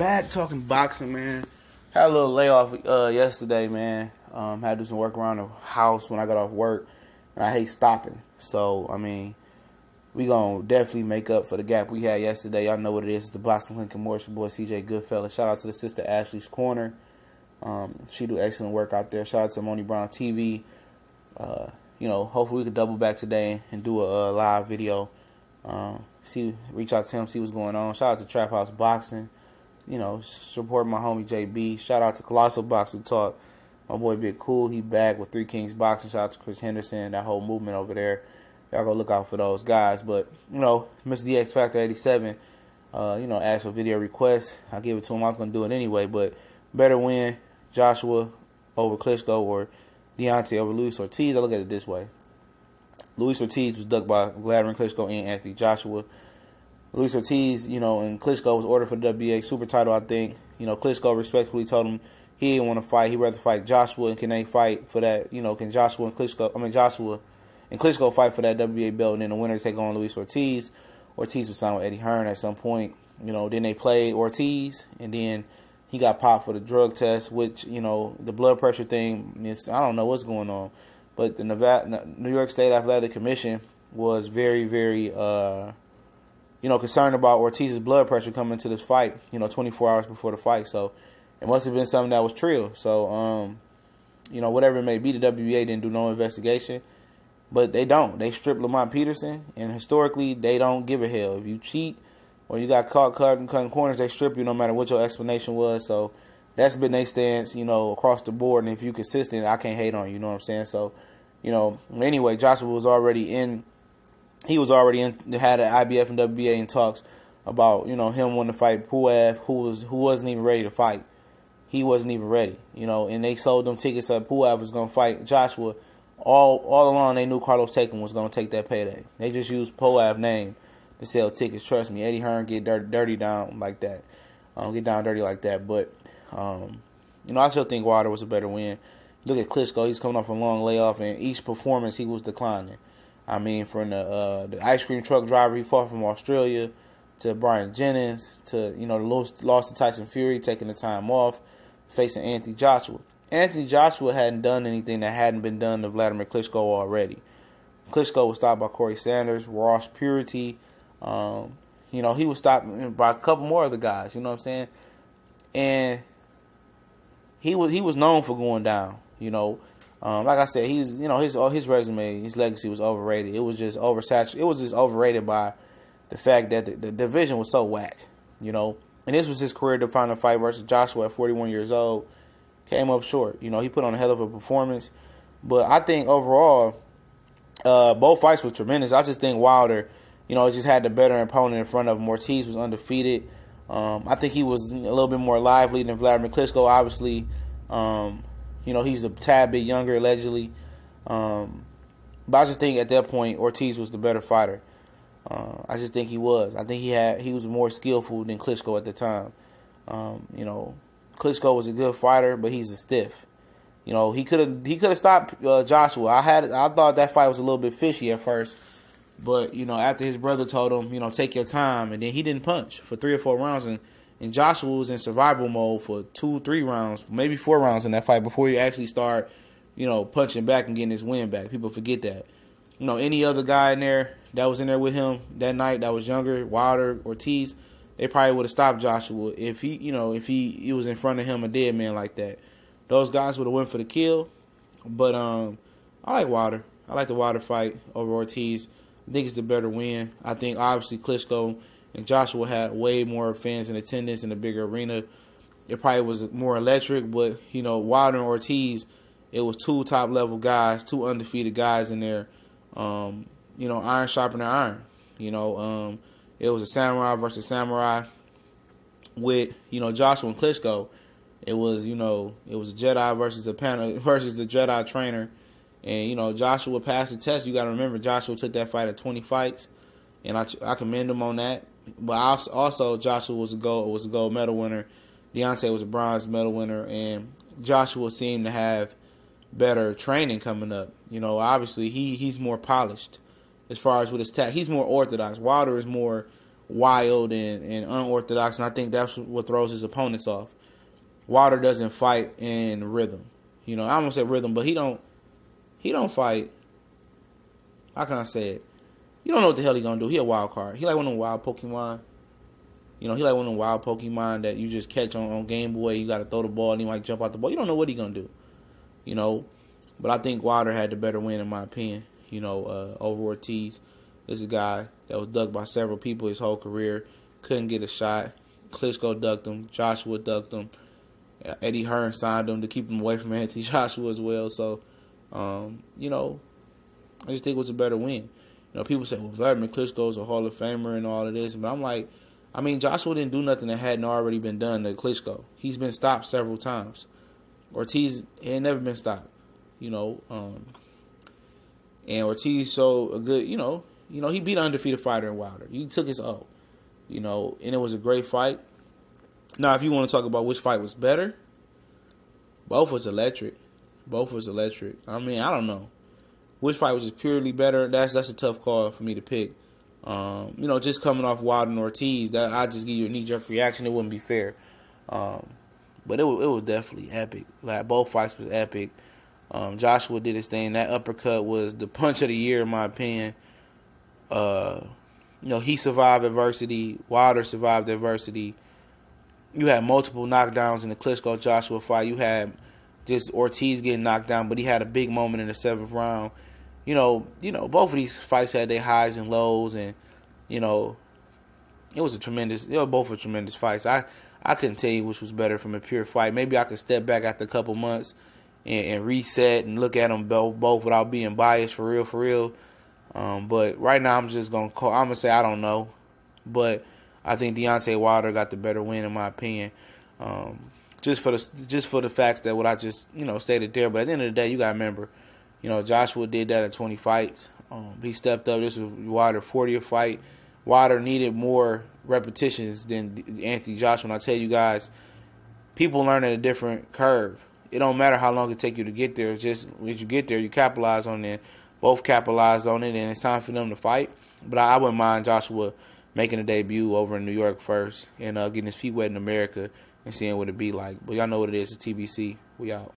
back talking boxing, man. Had a little layoff yesterday, man. Had to do some work around the house when I got off work, and I hate stopping. So, I mean, we gonna definitely make up for the gap we had yesterday. Y'all know what it is. It's the Boxing Lincoln Morris, your boy CJ Goodfella. Shout out to the sister Ashley's Corner. She do excellent work out there. Shout out to Moni Brown TV. Hopefully we could double back today and do a live video. Reach out to him, see what's going on. Shout out to Trap House Boxing. Support my homie JB. Shout out to Colossal Boxing Talk. My boy Big Cool, he back with Three Kings Boxing. Shout out to Chris Henderson, that whole movement over there. Y'all go look out for those guys. But, Mr. DX Factor 87, asked for video requests. I give it to him. I was going to do it anyway. But better win Joshua over Klitschko or Deontay over Luis Ortiz. I look at it this way. Luis Ortiz was ducked by Wladimir Klitschko and Anthony Joshua. Luis Ortiz, and Klitschko was ordered for the WBA super title, I think. Klitschko respectfully told him he didn't want to fight. He'd rather fight Joshua, and can they fight for that? Can Joshua and Klitschko fight for that WBA belt, and then the winner take on Luis Ortiz. Ortiz was signed with Eddie Hearn at some point. Then they played Ortiz, and then he got popped for the drug test, which, the blood pressure thing, I don't know what's going on. But the New York State Athletic Commission was very, very, concerned about Ortiz's blood pressure coming into this fight, 24 hours before the fight. So it must have been something that was trill. So, whatever it may be, the WBA didn't do no investigation. But they don't. They stripped Lamont Peterson, and historically, they don't give a hell. If you cheat or you got caught cutting corners, they strip you no matter what your explanation was. So that's been their stance, across the board. And if you're consistent, I can't hate on you, you know what I'm saying? So, anyway, Joshua was already in. He was already in. They had an IBF and WBA in talks about, him wanting to fight POV, who wasn't even ready to fight. He wasn't even ready, and they sold them tickets that POV was going to fight Joshua. All along, they knew Carlos Taken was going to take that payday. They just used POV name to sell tickets. Trust me, Eddie Hearn get dirty down like that. Get down dirty like that. But, I still think Wilder was a better win. Look at Klitschko. He's coming off a long layoff, and each performance he was declining. I mean, from the ice cream truck driver he fought from Australia to Brian Jennings to, the loss to Tyson Fury, taking the time off, facing Anthony Joshua. Anthony Joshua hadn't done anything that hadn't been done to Wladimir Klitschko already. Klitschko was stopped by Corey Sanders, Ross Purity. He was stopped by a couple more other guys, you know what I'm saying? And he was known for going down, like I said, he's his resume, his legacy was overrated. It was just oversaturated. It was just overrated by the fact that the division was so whack, And this was his career-defining fight versus Joshua at 41 years old. Came up short. He put on a hell of a performance. But I think overall, both fights were tremendous. I just think Wilder, just had the better opponent in front of him. Ortiz was undefeated. I think he was a little bit more lively than Wladimir Klitschko, obviously. He's a tad bit younger, allegedly. But I just think at that point, Ortiz was the better fighter. I just think he was. I think he was more skillful than Klitschko at the time. Klitschko was a good fighter, but he's a stiff. He could have stopped Joshua. I thought that fight was a little bit fishy at first, but after his brother told him, take your time, and then he didn't punch for 3 or 4 rounds, and Joshua was in survival mode for 2-3 rounds, maybe 4 rounds in that fight before he actually start, punching back and getting his win back. People forget that. Any other guy in there that was in there with him that night that was younger, Wilder, Ortiz, they probably would have stopped Joshua if he was in front of him, a dead man like that. Those guys would have went for the kill. But I like Wilder. I like the Wilder fight over Ortiz. I think it's the better win. I think obviously Klitschko and Joshua had way more fans in attendance in a bigger arena. It probably was more electric, but Wilder and Ortiz, it was 2 top level guys, 2 undefeated guys in there. Iron sharpening iron. It was a samurai versus samurai with, Joshua and Klitschko. It was, it was a Jedi versus the Jedi trainer. And, Joshua passed the test. You got to remember, Joshua took that fight at 20 fights. And I commend him on that. But also Joshua was a gold medal winner. Deontay was a bronze medal winner. And Joshua seemed to have better training coming up. Obviously he's more polished as far as with his he's more orthodox. Wilder wild and unorthodox, and I think that's what throws his opponents off. Wilder doesn't fight in rhythm. You know, I don't say rhythm, but he don't fight. How can I say it? You don't know what the hell he gonna do. He a wild card. He like one of them wild Pokemon. You know, he like one of them wild Pokemon that you just catch on Game Boy. You got to throw the ball and he might jump out the ball. You don't know what he gonna do. You know, but I think Wilder had the better win in my opinion. You know, over Ortiz. This is a guy that was ducked by several people his whole career. Couldn't get a shot. Klitschko ducked him. Joshua ducked him. Eddie Hearn signed him to keep him away from Anthony Joshua as well. So, you know, I just think it was a better win. You know, people say, well, Wladimir Klitschko's a Hall of Famer and all of this. But I'm like, I mean, Joshua didn't do nothing that hadn't already been done to Klitschko. He's been stopped several times. Ortiz had never been stopped. You know, and Ortiz showed a good, you know, he beat an undefeated fighter in Wilder. He took his O. You know, and it was a great fight. Now, if you want to talk about which fight was better, both was electric. Both was electric. I mean, I don't know. Which fight was just purely better? That's a tough call for me to pick. You know, just coming off Wilder and Ortiz, that I just give you a knee-jerk reaction. It wouldn't be fair. But it was definitely epic. Like, both fights was epic. Joshua did his thing. That uppercut was the punch of the year, in my opinion. You know, he survived adversity. Wilder survived adversity. You had multiple knockdowns in the Klitschko-Joshua fight. You had just Ortiz getting knocked down, but he had a big moment in the 7th round. You know, both of these fights had their highs and lows, and you know, it was both were tremendous fights. I couldn't tell you which was better from a pure fight. Maybe I could step back after a couple months and reset and look at them both without being biased for real. But right now I'm gonna say I don't know, but I think Deontay Wilder got the better win in my opinion. Just for the facts that what I just stated there. But at the end of the day, you gotta remember, Joshua did that in 20 fights. He stepped up. This was Wilder's 40th fight. Wilder needed more repetitions than Anthony Joshua. And I tell you guys, people learn at a different curve. It don't matter how long it take you to get there. Just when you get there, you capitalize on it. Both capitalized on it, and it's time for them to fight. But I wouldn't mind Joshua making a debut over in New York first and getting his feet wet in America and seeing what it be like. But y'all know what it is. It's TBC. We out.